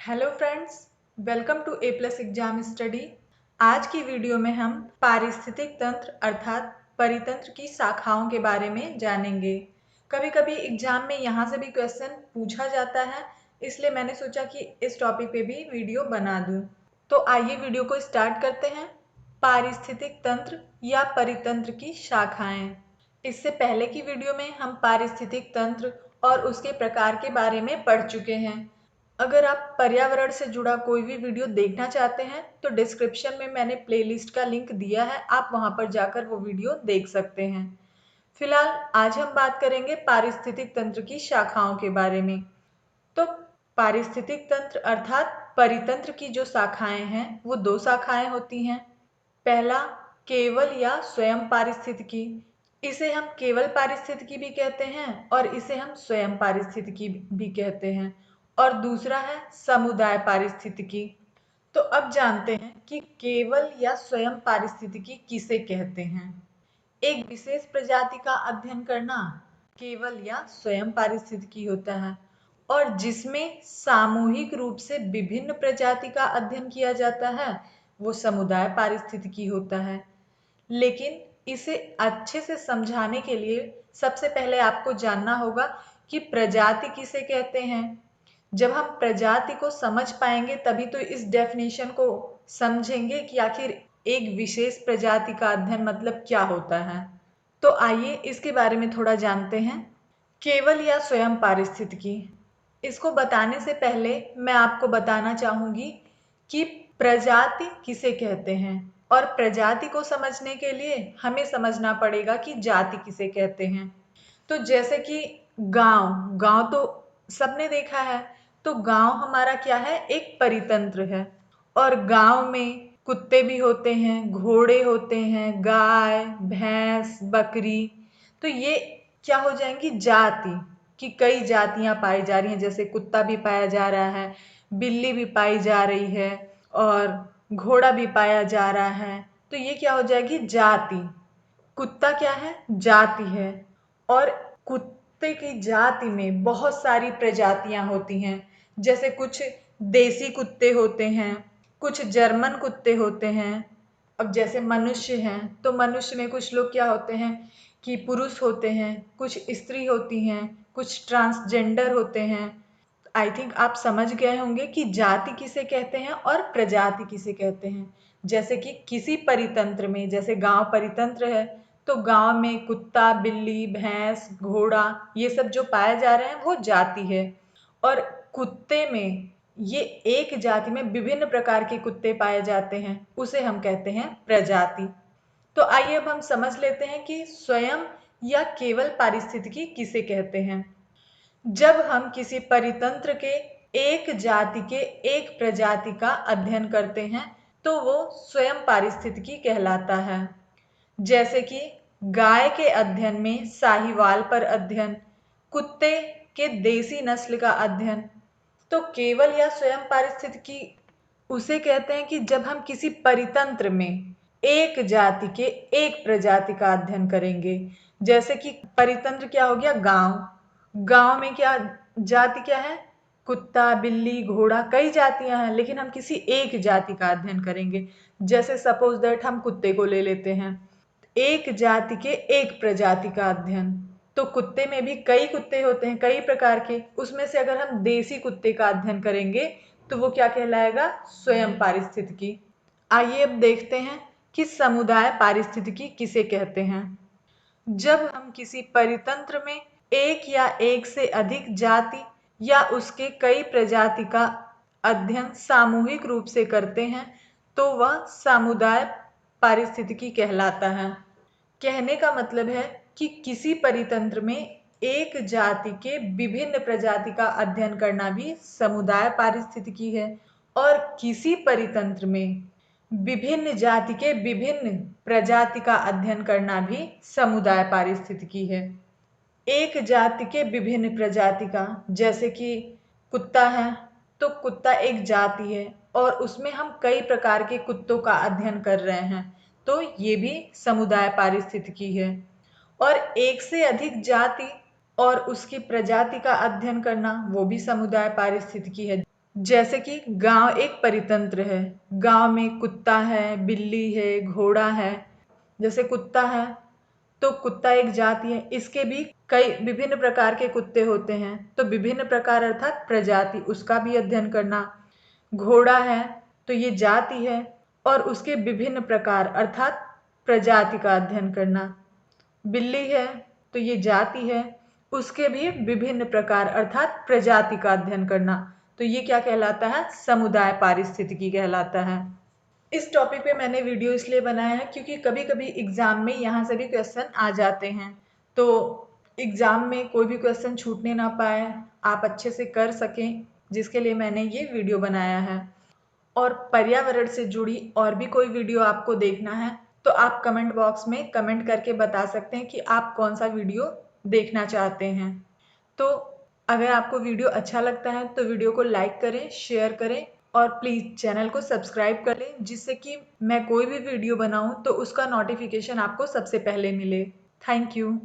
Hello friends, welcome to A plus exam study. आज की video में हम पारिस्थितिक तंत्र अर्थात परितंत्र की शाखाओं के बारे में जानेंगे। कभी कभी एग्जाम में यहाँ से भी क्वेश्चन पूछा जाता है, इसलिए मैंने सोचा कि इस टॉपिक पे भी वीडियो बना दूँ। तो आइए वीडियो को स्टार्ट करते हैं। पारिस्थितिक तंत्र या परितंत्र की शाखाएं। इससे पहले की वीडियो में हम पारिस्थितिक तंत्र और उसके प्रकार के बारे में पढ़ चुके हैं। अगर आप पर्यावरण से जुड़ा कोई भी वीडियो देखना चाहते हैं तो डिस्क्रिप्शन में मैंने प्लेलिस्ट का लिंक दिया है, आप वहां पर जाकर वो वीडियो देख सकते हैं। फिलहाल आज हम बात करेंगे पारिस्थितिक तंत्र की शाखाओं के बारे में। तो पारिस्थितिक तंत्र अर्थात परितंत्र की जो शाखाएं हैं वो दो शाखाएं होती हैं। पहला, केवल या स्वयं पारिस्थितिकी। इसे हम केवल पारिस्थितिकी भी कहते हैं और इसे हम स्वयं पारिस्थितिकी भी कहते हैं। और दूसरा है समुदाय पारिस्थितिकी। तो अब जानते हैं कि केवल या स्वयं पारिस्थितिकी किसे कहते हैं। एक विशेष प्रजाति का अध्ययन करना केवल या स्वयं पारिस्थितिकी होता है, और जिसमें सामूहिक रूप से विभिन्न प्रजाति का अध्ययन किया जाता है वो समुदाय पारिस्थितिकी होता है। लेकिन इसे अच्छे से समझाने के लिए सबसे पहले आपको जानना होगा कि प्रजाति किसे कहते हैं। जब हम प्रजाति को समझ पाएंगे तभी तो इस डेफिनेशन को समझेंगे कि आखिर एक विशेष प्रजाति का अध्ययन मतलब क्या होता है। तो आइए इसके बारे में थोड़ा जानते हैं। केवल या स्वयं पारिस्थितिकी, इसको बताने से पहले मैं आपको बताना चाहूंगी कि प्रजाति किसे कहते हैं, और प्रजाति को समझने के लिए हमें समझना पड़ेगा कि जाति किसे कहते हैं। तो जैसे कि गांव गांव तो सबने देखा है। तो गांव हमारा क्या है, एक परितंत्र है। और गांव में कुत्ते भी होते हैं, घोड़े होते हैं, गाय भैंस बकरी। तो ये क्या हो जाएंगी, जाति की कई जातियां पाई जा रही हैं। जैसे कुत्ता भी पाया जा रहा है, बिल्ली भी पाई जा रही है और घोड़ा भी पाया जा रहा है। तो ये क्या हो जाएगी, जाति। कुत्ता क्या है, जाति है। और कुत्ते की जाति में बहुत सारी प्रजातियां होती हैं। जैसे कुछ देसी कुत्ते होते हैं, कुछ जर्मन कुत्ते होते हैं। अब जैसे मनुष्य हैं तो मनुष्य में कुछ लोग क्या होते हैं कि पुरुष होते हैं, कुछ स्त्री होती हैं, कुछ ट्रांसजेंडर होते हैं। आई थिंक आप समझ गए होंगे कि जाति किसे कहते हैं और प्रजाति किसे कहते हैं। जैसे कि किसी परितंत्र में, जैसे गांव परितंत्र है तो गांव में कुत्ता बिल्ली भैंस घोड़ा ये सब जो पाए जा रहे हैं वो जाति है। और कुत्ते में ये एक जाति में विभिन्न प्रकार के कुत्ते पाए जाते हैं, उसे हम कहते हैं प्रजाति। तो आइए अब हम समझ लेते हैं कि स्वयं या केवल पारिस्थितिकी किसे कहते हैं। जब हम किसी परितंत्र के एक जाति के एक प्रजाति का अध्ययन करते हैं तो वो स्वयं पारिस्थितिकी कहलाता है। जैसे कि गाय के अध्ययन में साहीवाल पर अध्ययन, कुत्ते के देसी नस्ल का अध्ययन। तो केवल या स्वयं पारिस्थितिकी उसे कहते हैं कि जब हम किसी परितंत्र में एक जाति के एक प्रजाति का अध्ययन करेंगे। जैसे कि परितंत्र क्या हो गया, गांव। गांव में क्या जाति क्या है, कुत्ता बिल्ली घोड़ा, कई जातियां हैं लेकिन हम किसी एक जाति का अध्ययन करेंगे। जैसे सपोज दैट हम कुत्ते को ले लेते हैं, एक जाति के एक प्रजाति का अध्ययन। तो कुत्ते में भी कई कुत्ते होते हैं, कई प्रकार के। उसमें से अगर हम देसी कुत्ते का अध्ययन करेंगे तो वो क्या कहलाएगा, स्वयं पारिस्थितिकी। आइए अब देखते हैं कि समुदाय पारिस्थितिकी किसे कहते हैं। जब हम किसी परितंत्र में एक या एक से अधिक जाति या उसके कई प्रजाति का अध्ययन सामूहिक रूप से करते हैं तो वह समुदाय पारिस्थितिकी कहलाता है। कहने का मतलब है कि किसी परितंत्र में एक जाति के विभिन्न प्रजाति का अध्ययन करना भी समुदाय पारिस्थितिकी है, और किसी परितंत्र में विभिन्न जाति के विभिन्न प्रजाति का अध्ययन करना भी समुदाय पारिस्थितिकी है। एक जाति के विभिन्न प्रजाति का, जैसे कि कुत्ता है तो कुत्ता एक जाति है और उसमें हम कई प्रकार के कुत्तों का अध्ययन कर रहे हैं, तो ये भी समुदाय पारिस्थितिकी है। और एक से अधिक जाति और उसकी प्रजाति का अध्ययन करना वो भी समुदाय पारिस्थितिकी है। जैसे कि गांव एक परितंत्र है। गांव में कुत्ता है, बिल्ली है, घोड़ा है। जैसे कुत्ता है तो कुत्ता एक जाति है, इसके भी कई विभिन्न प्रकार के कुत्ते होते हैं, तो विभिन्न प्रकार अर्थात प्रजाति, उसका भी अध्ययन करना। घोड़ा है तो ये जाति है और उसके विभिन्न प्रकार अर्थात प्रजाति का अध्ययन करना। बिल्ली है तो ये जाति है, उसके भी विभिन्न प्रकार अर्थात प्रजाति का अध्ययन करना। तो ये क्या कहलाता है? समुदाय पारिस्थितिकी कहलाता है। इस टॉपिक पे मैंने वीडियो इसलिए बनाया है क्योंकि कभी कभी एग्जाम में यहाँ से भी क्वेश्चन आ जाते हैं, तो एग्जाम में कोई भी क्वेश्चन छूटने ना पाए, आप अच्छे से कर सकें, जिसके लिए मैंने ये वीडियो बनाया है। और पर्यावरण से जुड़ी और भी कोई वीडियो आपको देखना है तो आप कमेंट बॉक्स में कमेंट करके बता सकते हैं कि आप कौन सा वीडियो देखना चाहते हैं। तो अगर आपको वीडियो अच्छा लगता है तो वीडियो को लाइक करें, शेयर करें और प्लीज़ चैनल को सब्सक्राइब कर लें, जिससे कि मैं कोई भी वीडियो बनाऊं तो उसका नोटिफिकेशन आपको सबसे पहले मिले। Thank you.